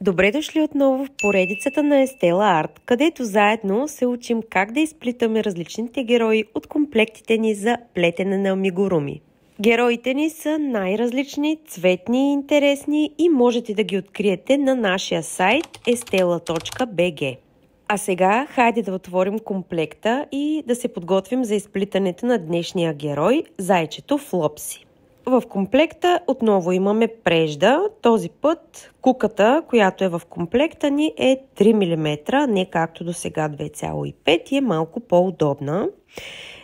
Добре дошли отново в поредицата на Estella Art, където заедно се учим как да изплитаме различните герои от комплектите ни за плетене на амигуруми. Героите ни са най-различни, цветни и интересни и можете да ги откриете на нашия сайт estella.bg. А сега хайде да отворим комплекта и да се подготвим за изплитането на днешния герой, зайчето Флопси. В комплекта отново имаме прежда. Този път куката, която е в комплекта ни, е 3 мм, не както до сега 2,5 и е малко по-удобна.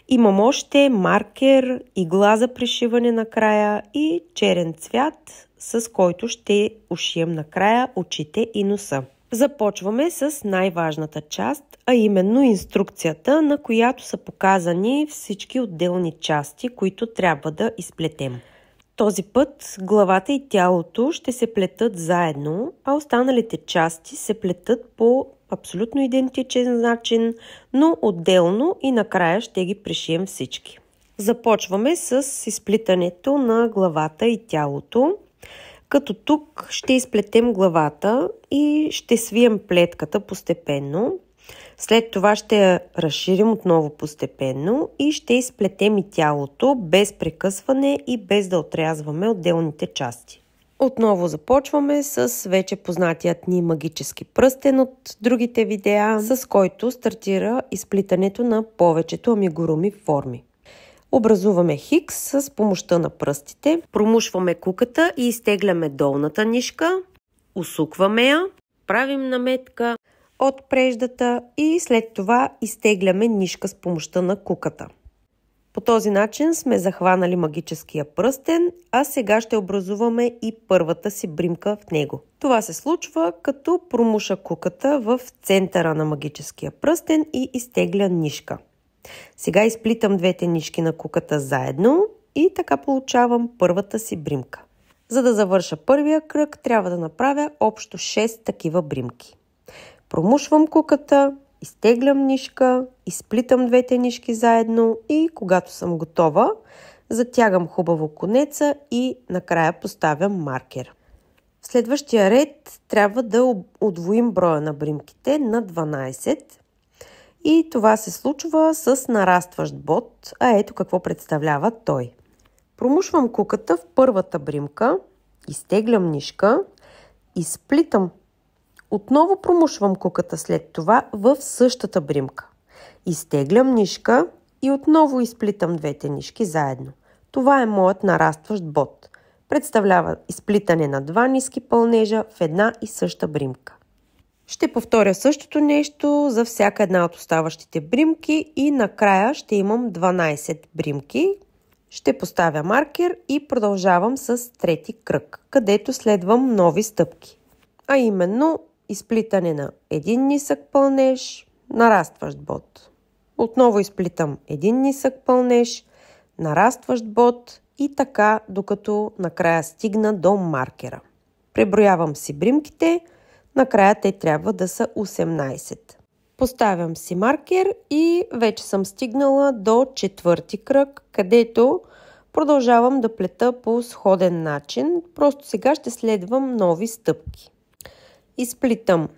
Имам още маркер, игла за пришиване накрая и черен цвят, с който ще ушием накрая очите и носа. Започваме с най-важната част, а именно инструкцията, на която са показани всички отделни части, които трябва да изплетем. Този път главата и тялото ще се плетат заедно, а останалите части се плетат по абсолютно идентичен начин, но отделно и накрая ще ги пришием всички. Започваме с изплитането на главата и тялото, като тук ще изплетем главата и ще свием плетката постепенно. След това ще я разширим отново постепенно и ще изплетем и тялото без прекъсване и без да отрязваме отделните части. Отново започваме с вече познатият ни магически пръстен от другите видеа, с който стартира изплитането на повечето амигуруми форми. Образуваме хикс с помощта на пръстите, промушваме куката и изтегляме долната нишка, усукваме я, правим наметка от преждата и след това изтегляме нишка с помощта на куката. По този начин сме захванали магическия пръстен, а сега ще образуваме и първата си бримка в него. Това се случва като промуша куката в центъра на магическия пръстен и изтегля нишка. Сега изплитам двете нишки на куката заедно и така получавам първата си бримка. За да завърша първия кръг, трябва да направя общо 6 такива бримки. Промушвам куката, изтеглям нишка, изплитам двете нишки заедно и когато съм готова, затягам хубаво конеца и накрая поставям маркер. В следващия ред трябва да удвоим броя на бримките на 12 и това се случва с нарастващ бот, а ето какво представлява той. Промушвам куката в първата бримка, изтеглям нишка, изплитам. Отново промушвам куката след това в същата бримка. Изтеглям нишка и отново изплитам двете нишки заедно. Това е моят нарастващ бот. Представлява изплитане на два ниски пълнежа в една и съща бримка. Ще повторя същото нещо за всяка една от оставащите бримки и накрая ще имам 12 бримки. Ще поставя маркер и продължавам с трети кръг, където следвам нови стъпки. А именно изплитане на един нисък пълнеж, нарастващ бот. Отново изплитам един нисък пълнеж, нарастващ бот и така, докато накрая стигна до маркера. Преброявам си бримките, накрая те трябва да са 18. Поставям си маркер и вече съм стигнала до четвърти кръг, където продължавам да плета по сходен начин, просто сега ще следвам нови стъпки. Изплитам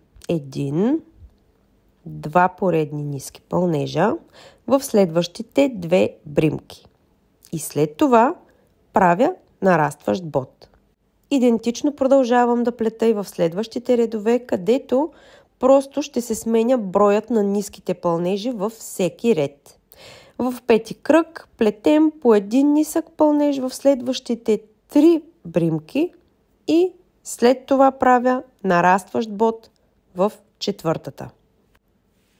два поредни ниски пълнежа в следващите две бримки. И след това правя нарастващ бот. Идентично продължавам да плета и в следващите редове, където просто ще се сменя броят на ниските пълнежи във всеки ред. В пети кръг плетем по един нисък пълнеж в следващите 3 бримки и след това правя нарастващ бот в четвъртата.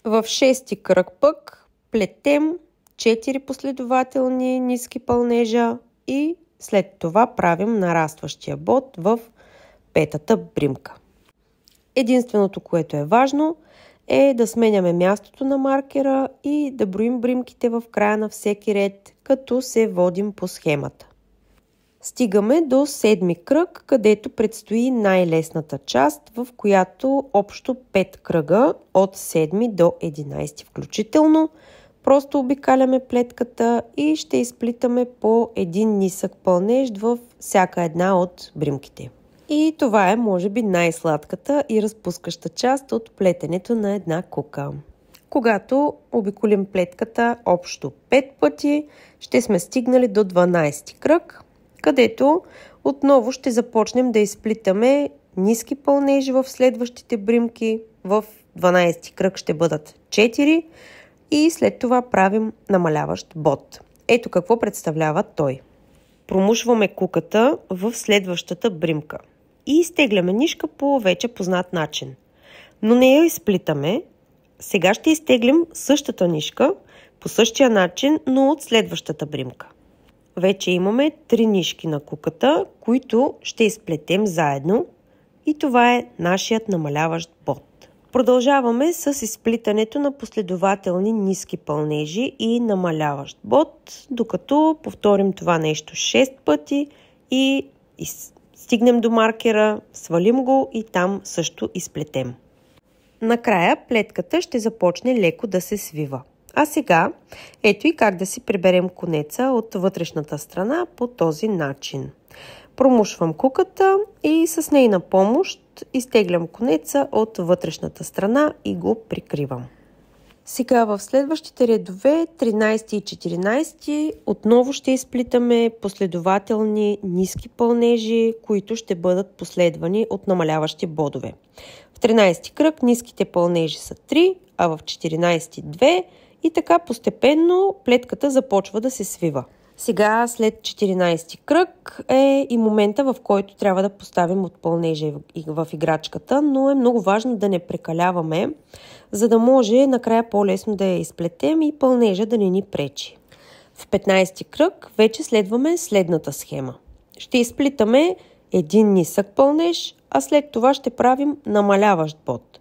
В шести кръг пък плетем 4 последователни ниски пълнежа и след това правим нарастващия бот в петата бримка. Единственото, което е важно, е да сменяме мястото на маркера и да броим бримките в края на всеки ред, като се водим по схемата. Стигаме до седми кръг, където предстои най-лесната част, в която общо 5 кръга от 7 до 11 включително. Просто обикаляме плетката и ще изплитаме по един нисък пълнеж във всяка една от бримките. И това е, може би, най-сладката и разпускаща част от плетенето на една кука. Когато обиколим плетката общо 5 пъти, ще сме стигнали до 12 кръг, където отново ще започнем да изплитаме ниски пълнежи в следващите бримки. В 12 кръг ще бъдат 4 и след това правим намаляващ бод. Ето какво представлява той. Промушваме куката в следващата бримка и изтегляме нишка по вече познат начин. Но не я изплитаме. Сега ще изтеглим същата нишка по същия начин, но от следващата бримка. Вече имаме 3 нишки на куката, които ще изплетем заедно и това е нашият намаляващ бод. Продължаваме с изплитането на последователни ниски пълнежи и намаляващ бод, докато повторим това нещо 6 пъти и стигнем до маркера, свалим го и там също изплетем. Накрая плетката ще започне леко да се свива. А сега ето и как да си приберем конеца от вътрешната страна по този начин. Промушвам куката и с нейна помощ изтеглям конеца от вътрешната страна и го прикривам. Сега в следващите редове 13 и 14 отново ще изплитаме последователни ниски пълнежи, които ще бъдат последвани от намаляващи бодове. В 13 кръг ниските пълнежи са 3, а в 14 2 и така постепенно плетката започва да се свива. Сега след 14 кръг е и момента, в който трябва да поставим от пълнежа в играчката, но е много важно да не прекаляваме, за да може накрая по-лесно да я изплетем и пълнежа да не ни пречи. В 15 кръг вече следваме следната схема. Ще изплитаме един нисък пълнеж, а след това ще правим намаляващ бод.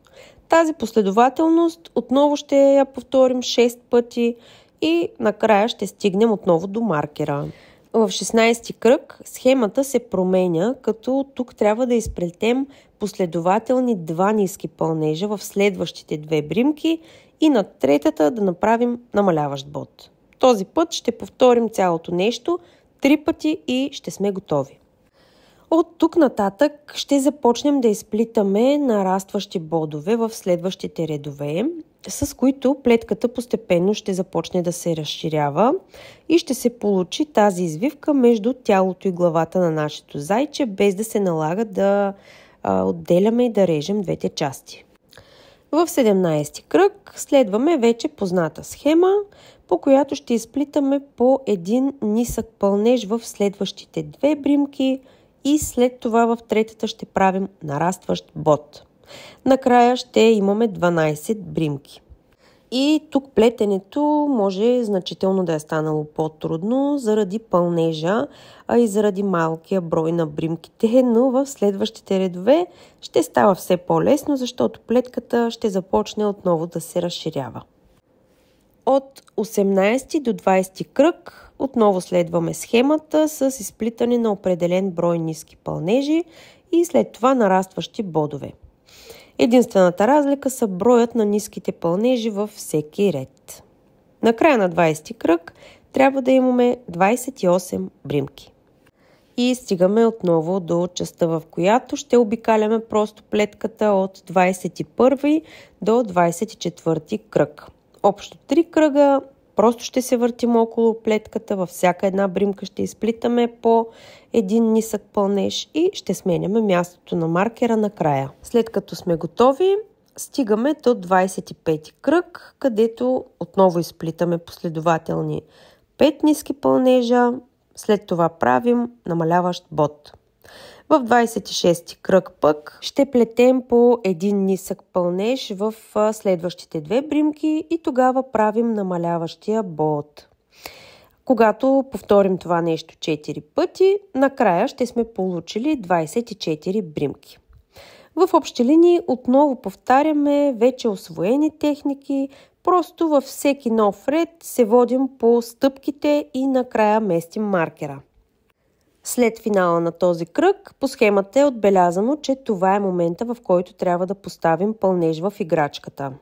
Тази последователност отново ще я повторим 6 пъти и накрая ще стигнем отново до маркера. В 16 кръг схемата се променя, като тук трябва да изплетем последователни 2 ниски пълнежа в следващите 2 бримки и на третата да направим намаляващ бод. Този път ще повторим цялото нещо 3 пъти и ще сме готови. От тук нататък ще започнем да изплитаме нарастващи бодове в следващите редове, с които плетката постепенно ще започне да се разширява и ще се получи тази извивка между тялото и главата на нашето зайче, без да се налага да отделяме и да режем двете части. В 17 кръг следваме вече позната схема, по която ще изплитаме по един нисък пълнеж в следващите 2 бримки и след това в третата ще правим нарастващ бод. Накрая ще имаме 12 бримки. И тук плетенето може значително да е станало по-трудно заради пълнежа, а и заради малкия брой на бримките, но в следващите редове ще става все по-лесно, защото плетката ще започне отново да се разширява. От 18 до 20 кръг отново следваме схемата с изплитане на определен брой ниски пълнежи и след това нарастващи бодове. Единствената разлика са броят на ниските пълнежи във всеки ред. На края на 20 кръг трябва да имаме 28 бримки. И стигаме отново до частта, в която ще обикаляме просто плетката от 21 до 24 кръг. Общо 3 кръга, просто ще се въртим около плетката, във всяка една бримка ще изплитаме по един нисък пълнеж и ще сменяме мястото на маркера накрая. След като сме готови, стигаме до 25 кръг, където отново изплитаме последователни 5 ниски пълнежа, след това правим намаляващ бод. В 26 кръг пък ще плетем по един нисък пълнеж в следващите 2 бримки и тогава правим намаляващия бод. Когато повторим това нещо 4 пъти, накрая ще сме получили 24 бримки. В общи линии отново повтаряме вече усвоени техники, просто във всеки нов ред се водим по стъпките и накрая местим маркера. След финала на този кръг по схемата е отбелязано, че това е момента, в който трябва да поставим пълнеж в играчката.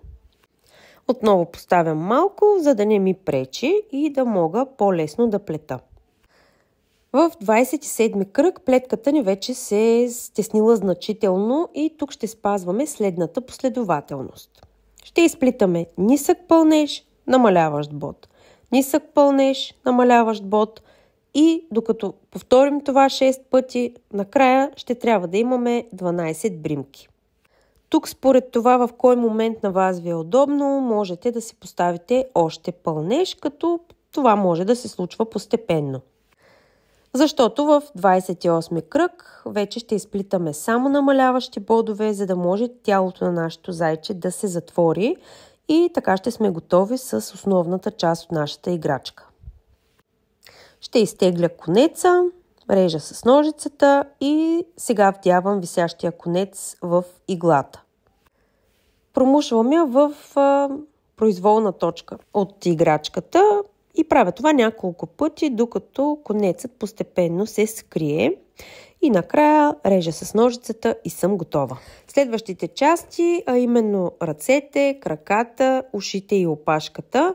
Отново поставям малко, за да не ми пречи и да мога по-лесно да плета. В 27 кръг плетката ни вече се е стеснила значително и тук ще спазваме следната последователност. Ще изплитаме нисък пълнеж, намаляващ бод. Нисък пълнеж, намаляващ бод и докато повторим това 6 пъти, накрая ще трябва да имаме 12 бримки. Тук според това в кой момент на вас ви е удобно, можете да си поставите още пълнеж, като това може да се случва постепенно. Защото в 28 кръг вече ще изплитаме само намаляващи бодове, за да може тялото на нашето зайче да се затвори и така ще сме готови с основната част от нашата играчка. Ще изтегля конеца, режа с ножицата и сега вдявам висящия конец в иглата. Промушвам я в произволна точка от играчката и правя това няколко пъти, докато конецът постепенно се скрие. И накрая режа с ножицата и съм готова. Следващите части, а именно ръцете, краката, ушите и опашката,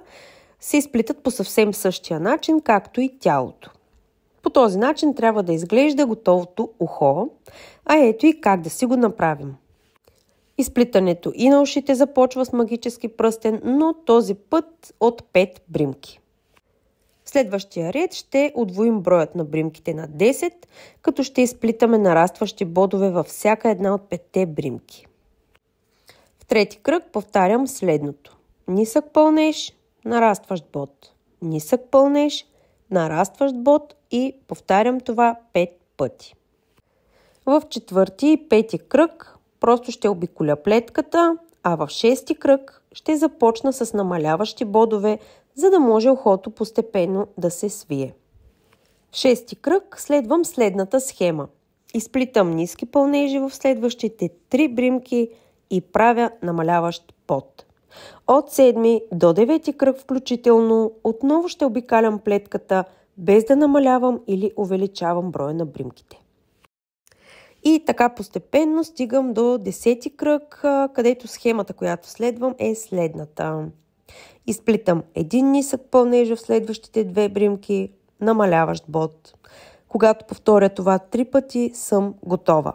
се изплитат по съвсем същия начин, както и тялото. По този начин трябва да изглежда готовото ухо, а ето и как да си го направим. Изплитането и на ушите започва с магически пръстен, но този път от 5 бримки. В следващия ред ще удвоим броят на бримките на 10, като ще изплитаме нарастващи бодове във всяка една от 5 бримки. В трети кръг повтарям следното. Нисък пълнеж, нарастващ бод. Нисък пълнеж, нарастващ бод и повтарям това 5 пъти. В четвърти и пети кръг просто ще обиколя плетката, а в шести кръг ще започна с намаляващи бодове, за да може ухото постепенно да се свие. В шести кръг следвам следната схема. Изплитам ниски пълнежи в следващите 3 бримки и правя намаляващ бод. От 7 до 9 кръг включително отново ще обикалям плетката, без да намалявам или увеличавам броя на бримките. И така постепенно стигам до 10 кръг, където схемата, която следвам, е следната. Изплитам един нисък пълнеж в следващите 2 бримки, намаляващ бод. Когато повторя това 3 пъти, съм готова.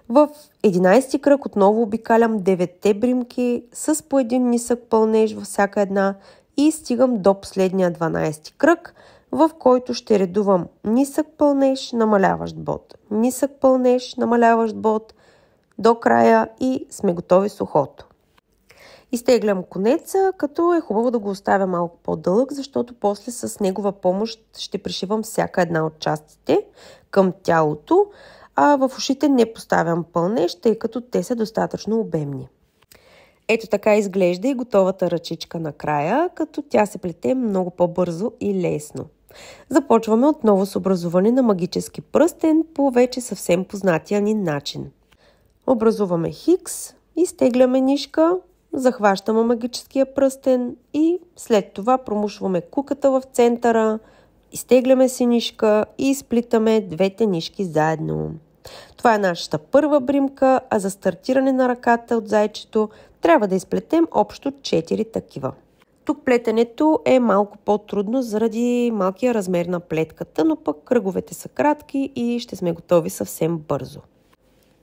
В 11 кръг отново обикалям 9 бримки с по един нисък пълнеж във всяка една и стигам до последния 12 кръг, в който ще редувам нисък пълнеж, намаляващ бод. Нисък пълнеж, намаляващ бод до края и сме готови с ухото. Изтеглям конеца, като е хубаво да го оставя малко по-дълъг, защото после с негова помощ ще пришивам всяка една от частите към тялото, а в ушите не поставям пълнеж, тъй като те са достатъчно обемни. Ето така изглежда и готовата ръчичка накрая, като тя се плете много по-бързо и лесно. Започваме отново с образуване на магически пръстен по вече съвсем познатия ни начин. Образуваме хикс, изтегляме нишка, захващаме магическия пръстен и след това промушваме куката в центъра, изтегляме си нишка и изплитаме двете нишки заедно. Това е нашата първа бримка, а за стартиране на ръката от зайчето трябва да изплетем общо 4 такива. Тук плетенето е малко по-трудно заради малкия размер на плетката, но пък кръговете са кратки и ще сме готови съвсем бързо.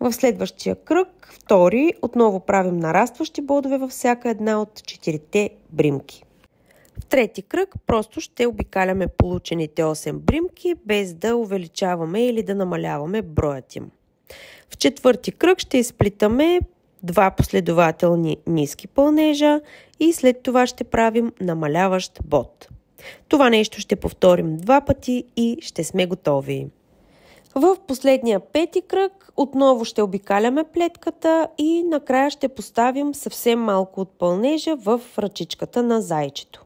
В следващия кръг, втори, отново правим нарастващи бодове във всяка една от 4 бримки. В трети кръг просто ще обикаляме получените 8 бримки, без да увеличаваме или да намаляваме броят им. В четвърти кръг ще изплитаме 2 последователни ниски пълнежа и след това ще правим намаляващ бод. Това нещо ще повторим 2 пъти и ще сме готови. В последния пети кръг отново ще обикаляме плетката и накрая ще поставим съвсем малко от пълнежа в ръчичката на зайчето.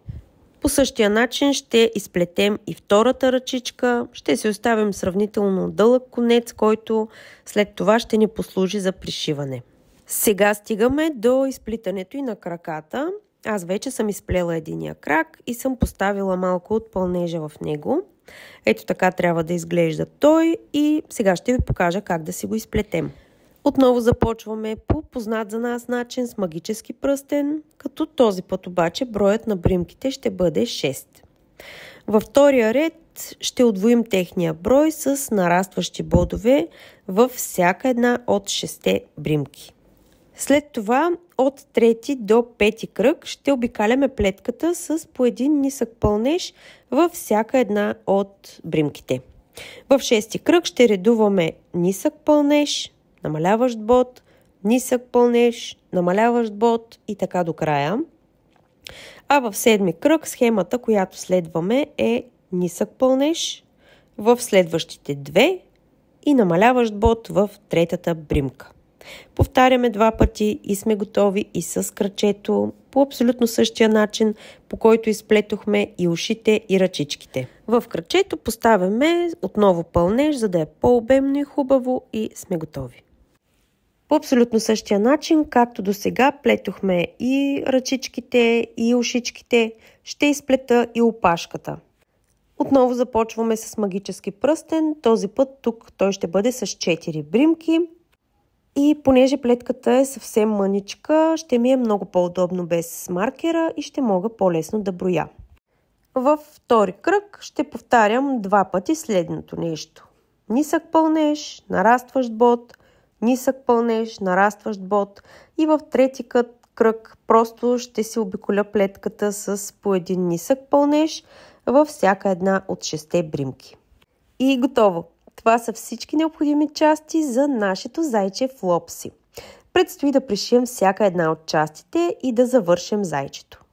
По същия начин ще изплетем и втората ръчичка, ще си оставим сравнително дълъг конец, който след това ще ни послужи за пришиване. Сега стигаме до изплитането и на краката. Аз вече съм изплела единия крак и съм поставила малко от пълнежа в него. Ето така трябва да изглежда той и сега ще ви покажа как да си го изплетем. Отново започваме по познат за нас начин с магически пръстен, като този път обаче броят на бримките ще бъде 6. Във втория ред ще удвоим техния брой с нарастващи бодове във всяка една от 6 бримки. След това от 3 до 5 кръг ще обикаляме плетката с по един нисък пълнеж във всяка една от бримките. В 6-ти кръг ще редуваме нисък пълнеж, намаляващ бод, нисък пълнеж, намаляващ бод и така до края. А в 7-ми кръг схемата, която следваме, е нисък пълнеж в следващите 2 и намаляващ бод в 3-та бримка. Повтаряме 2 пъти и сме готови и с крачето по абсолютно същия начин, по който изплетохме и ушите и ръчичките. В крачето поставяме отново пълнеж, за да е по-обемно и хубаво и сме готови. По абсолютно същия начин, както до сега плетохме и ръчичките и ушичките, ще изплета и опашката. Отново започваме с магически пръстен, този път тук той ще бъде с 4 бримки. И понеже плетката е съвсем мъничка, ще ми е много по-удобно без маркера и ще мога по-лесно да броя. Във втори кръг ще повтарям 2 пъти следното нещо. Нисък пълнеж, нарастващ бод, нисък пълнеж, нарастващ бод и в трети кръг просто ще си обиколя плетката с по един нисък пълнеж във всяка една от 6 бримки. И готово! Това са всички необходими части за нашето зайче в лопси. Предстои да пришием всяка една от частите и да завършим зайчето.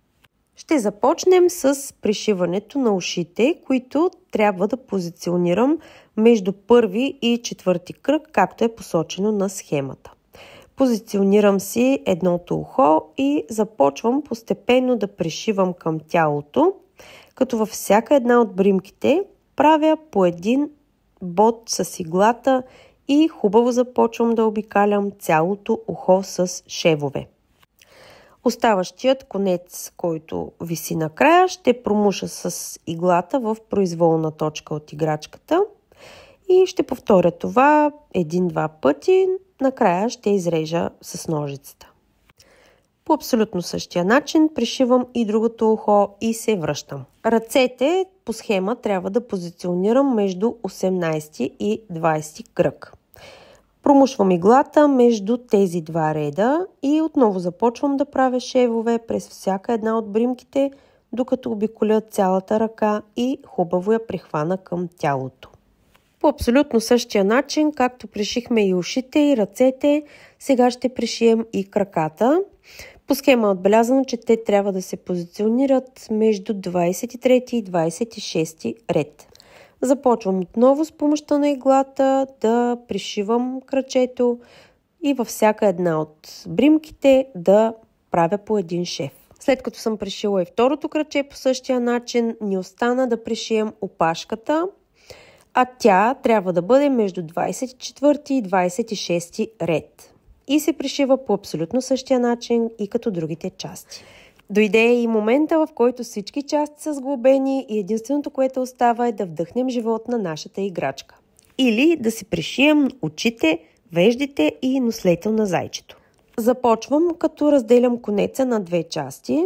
Ще започнем с пришиването на ушите, които трябва да позиционирам между първи и 4-ти кръг, както е посочено на схемата. Позиционирам си едното ухо и започвам постепенно да пришивам към тялото, като във всяка една от бримките правя по един бод с иглата и хубаво започвам да обикалям цялото ухо с шевове. Оставащият конец, който виси накрая, ще промуша с иглата в произволна точка от играчката и ще повторя това 1-2 пъти. Накрая ще изрежа с ножицата. По абсолютно същия начин пришивам и другото ухо и се връщам. Ръцете по схема трябва да позиционирам между 18 и 20 кръг. Промушвам иглата между тези 2 реда и отново започвам да правя шевове през всяка една от бримките, докато обиколя цялата ръка и хубаво я прихвана към тялото. По абсолютно същия начин, както пришихме и ушите и ръцете, сега ще пришием и краката. По схема е отбелязано, че те трябва да се позиционират между 23 и 26 ред. Започвам отново с помощта на иглата да пришивам крачето и във всяка една от бримките да правя по един шев. След като съм пришила и второто краче по същия начин, ни остана да пришием опашката, а тя трябва да бъде между 24 и 26 ред. И се пришива по абсолютно същия начин и като другите части. Дойде и момента, в който всички части са сглобени и единственото, което остава е да вдъхнем живот на нашата играчка. Или да си пришием очите, веждите и нослетел на зайчето. Започвам като разделям конеца на 2 части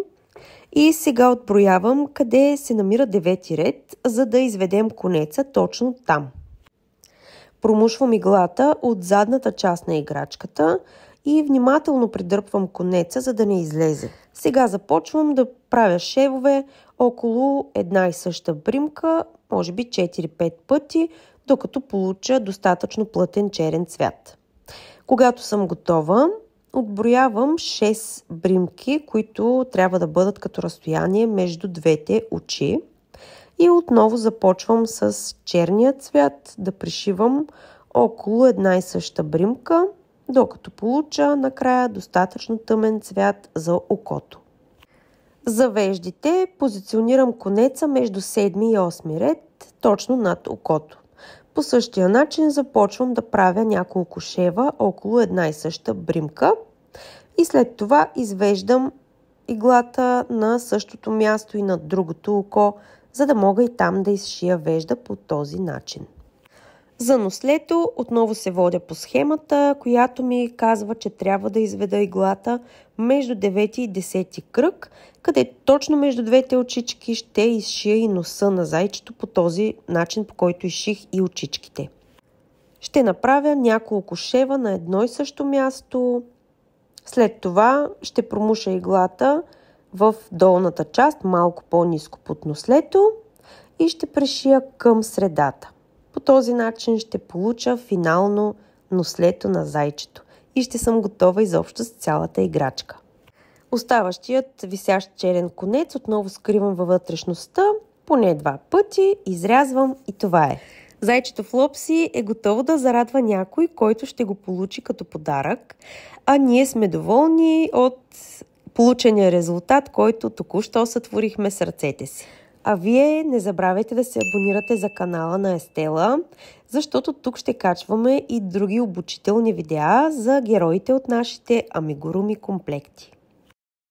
и сега отброявам къде се намира 9-ти ред, за да изведем конеца точно там. Промушвам иглата от задната част на играчката и внимателно придърпвам конеца, за да не излезе. Сега започвам да правя шевове около една и съща бримка, може би 4-5 пъти, докато получа достатъчно плътен черен цвят. Когато съм готова, отброявам 6 бримки, които трябва да бъдат като разстояние между двете очи. И отново започвам с черния цвят да пришивам около една и съща бримка, докато получа накрая достатъчно тъмен цвят за окото. За веждите позиционирам конеца между 7 и 8 ред, точно над окото. По същия начин започвам да правя няколко шева около една и съща бримка и след това извеждам иглата на същото място и на другото око, за да мога и там да изшия вежда по този начин. За нослето отново се водя по схемата, която ми казва, че трябва да изведа иглата между 9 и 10 кръг, където точно между двете очички ще изшия и носа на зайчето по този начин, по който изших и очичките. Ще направя няколко шева на едно и също място. След това ще промуша иглата в долната част, малко по-ниско под нослето и ще пришия към средата. По този начин ще получа финално нослето на зайчето и ще съм готова изобщо с цялата играчка. Оставащият висящ черен конец отново скривам във вътрешността, поне 2 пъти, изрязвам и това е. Зайчето Флопси е готово да зарадва някой, който ще го получи като подарък, а ние сме доволни от получения резултат, който току-що сътворихме с ръцете си. А вие не забравяйте да се абонирате за канала на Естела, защото тук ще качваме и други обучителни видеа за героите от нашите амигуруми комплекти.